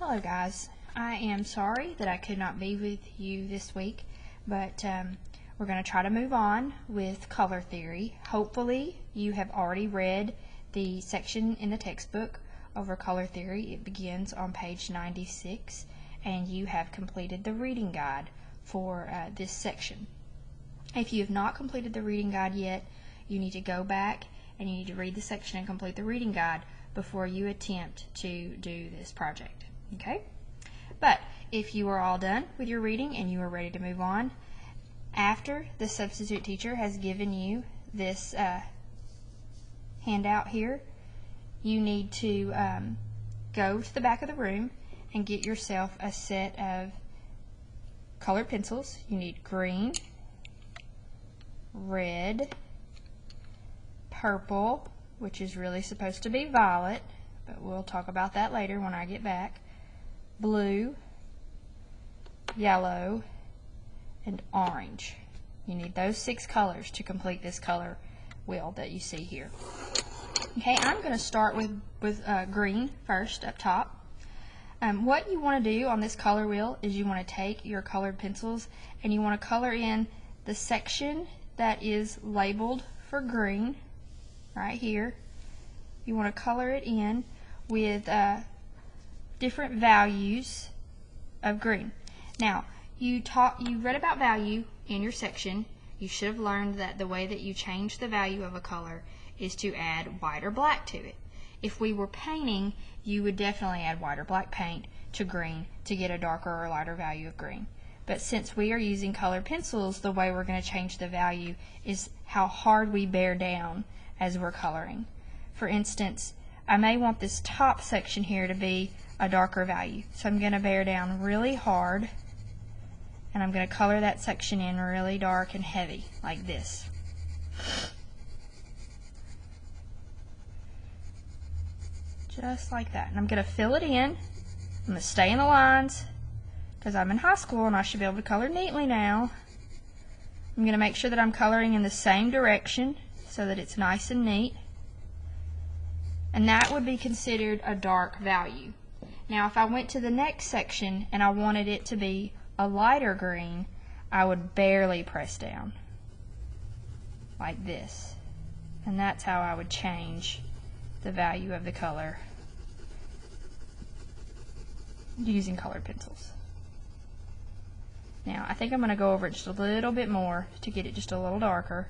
Hello guys, I am sorry that I could not be with you this week, but we're going to try to move on with color theory. Hopefully you have already read the section in the textbook over color theory. It begins on page 96 and you have completed the reading guide for this section. If you have not completed the reading guide yet, you need to go back and you need to read the section and complete the reading guide before you attempt to do this project. Okay? But if you are all done with your reading and you are ready to move on, after the substitute teacher has given you this handout here, you need to go to the back of the room and get yourself a set of colored pencils. You need green, red, purple, which is really supposed to be violet, but we'll talk about that later when I get back, blue, yellow, and orange. You need those 6 colors to complete this color wheel that you see here. Okay, I'm going to start with green first up top. What you want to do on this color wheel is you want to take your colored pencils and you want to color in the section that is labeled for green right here. You want to color it in with different values of green. Now, you read about value in your section. You should have learned that the way that you change the value of a color is to add white or black to it. If we were painting, you would definitely add white or black paint to green to get a darker or lighter value of green. But since we are using colored pencils, the way we're going to change the value is how hard we bear down as we're coloring. For instance, I may want this top section here to be a darker value. So I'm going to bear down really hard and I'm going to color that section in really dark and heavy like this. Just like that. And I'm going to fill it in. I'm going to stay in the lines because I'm in high school and I should be able to color neatly now. I'm going to make sure that I'm coloring in the same direction so that it's nice and neat. And that would be considered a dark value. Now if I went to the next section and I wanted it to be a lighter green, I would barely press down like this. And that's how I would change the value of the color using colored pencils. Now I think I'm going to go over it just a little bit more to get it just a little darker,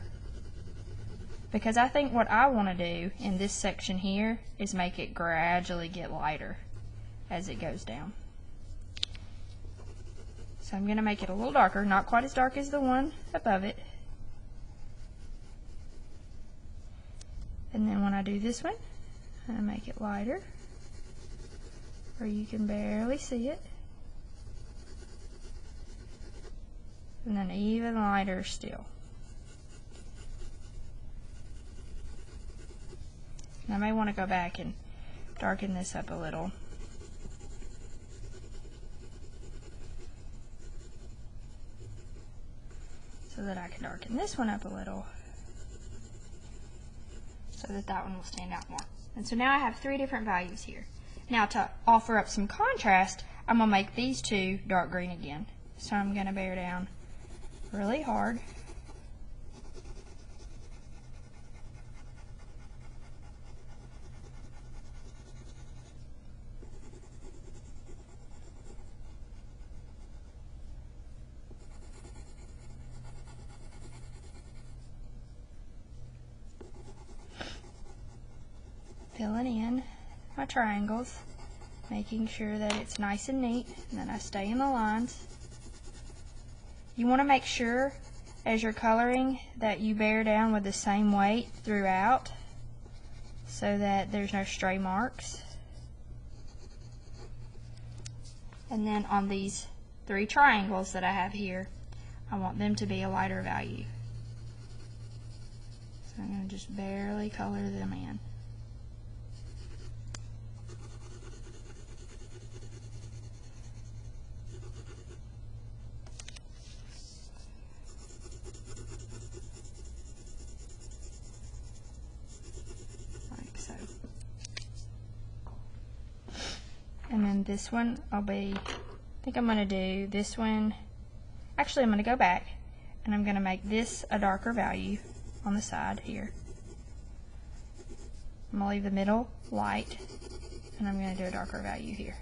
because I think what I want to do in this section here is make it gradually get lighter as it goes down. So I'm going to make it a little darker, not quite as dark as the one above it. And then when I do this one, I'm going to make it lighter where you can barely see it. And then even lighter still. And I may want to go back and darken this up a little. So that I can darken this one up a little so that that one will stand out more. And so now I have 3 different values here. Now to offer up some contrast, I'm going to make these 2 dark green again. So I'm going to bear down really hard. Filling in my triangles, making sure that it's nice and neat, and then I stay in the lines. You want to make sure as you're coloring that you bear down with the same weight throughout so that there's no stray marks. And then on these 3 triangles that I have here, I want them to be a lighter value. So I'm going to just barely color them in. then this one will be, I think I'm going to do this one, actually I'm going to go back and I'm going to make this a darker value on the side here. I'm going to leave the middle light and I'm going to do a darker value here.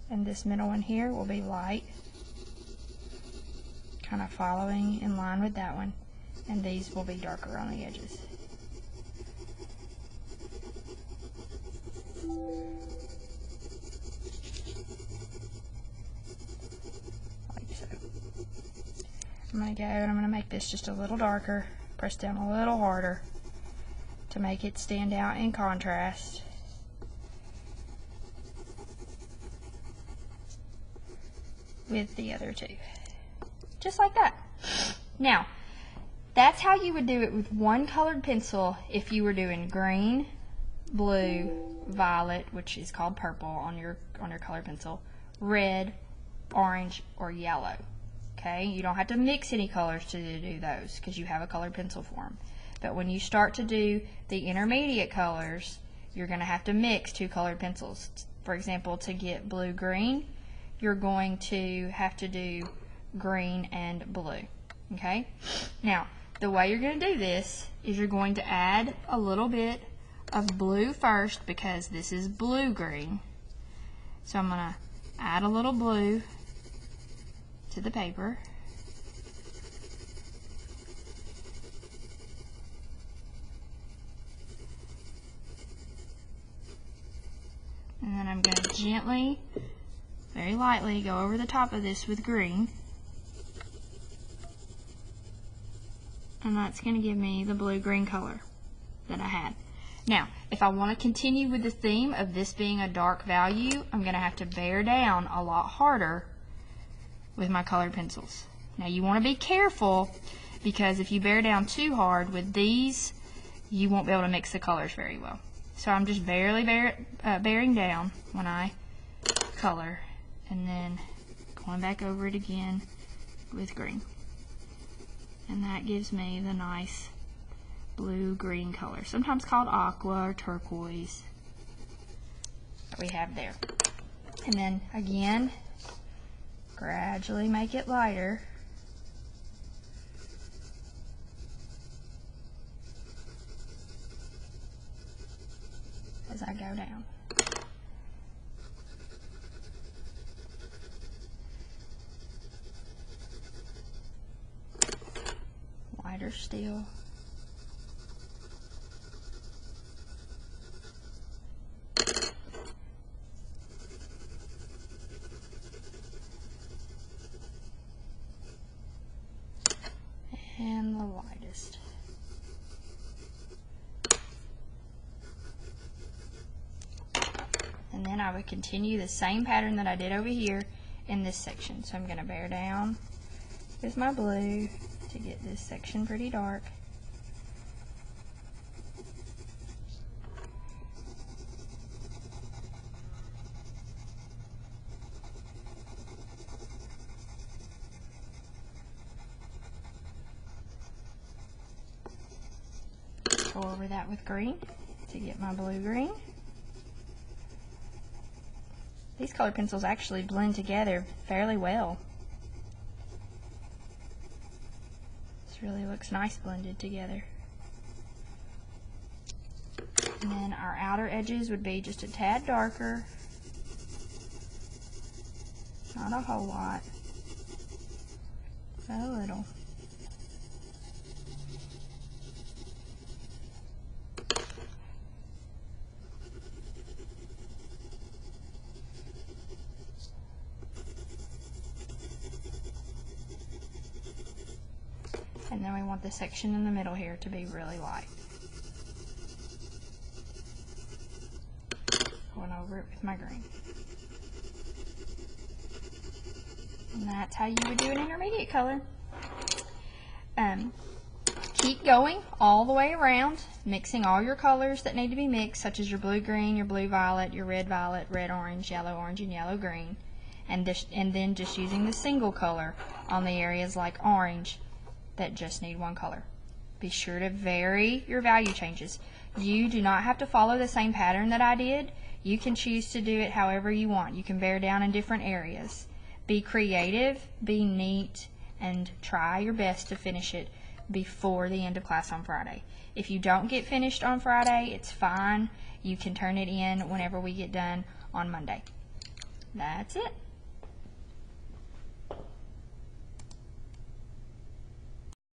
And this middle one here will be light, kind of following in line with that one, and these will be darker on the edges. Like so. I'm going to go and I'm going to make this just a little darker, press down a little harder to make it stand out in contrast. With the other two. Just like that. Now, that's how you would do it with one colored pencil if you were doing green, blue, violet, which is called purple on your colored pencil, red, orange, or yellow. Okay? You don't have to mix any colors to do those because you have a colored pencil for them. But when you start to do the intermediate colors, you're going to have to mix two colored pencils. For example, to get blue-green, you're going to have to do green and blue. Okay? Now, the way you're going to do this is you're going to add a little bit of blue first because this is blue-green. So I'm going to add a little blue to the paper. And then I'm going to gently, very lightly, go over the top of this with green. And that's going to give me the blue-green color that I had. Now, if I want to continue with the theme of this being a dark value, I'm going to have to bear down a lot harder with my colored pencils. Now, you want to be careful because if you bear down too hard with these, you won't be able to mix the colors very well. So I'm just barely bearing down when I color, and then going back over it again with green. And that gives me the nice blue-green color, sometimes called aqua or turquoise, that we have there. And then again, gradually make it lighter. As I go down. Lighter still. And the lightest. And then I would continue the same pattern that I did over here in this section. So I'm going to bear down with my blue to get this section pretty dark. Go over that with green to get my blue-green. These colored pencils actually blend together fairly well. This really looks nice blended together. And then our outer edges would be just a tad darker. Not a whole lot, but a little. And then we want the section in the middle here to be really light. Going over it with my green. And that's how you would do an intermediate color. Keep going all the way around, mixing all your colors that need to be mixed, such as your blue-green, your blue-violet, your red-violet, red-orange, yellow-orange, and yellow-green. And then just using the single color on the areas like orange that just need one color. Be sure to vary your value changes. You do not have to follow the same pattern that I did. You can choose to do it however you want. You can bear down in different areas. Be creative, be neat, and try your best to finish it before the end of class on Friday. If you don't get finished on Friday, it's fine. You can turn it in whenever we get done on Monday. That's it.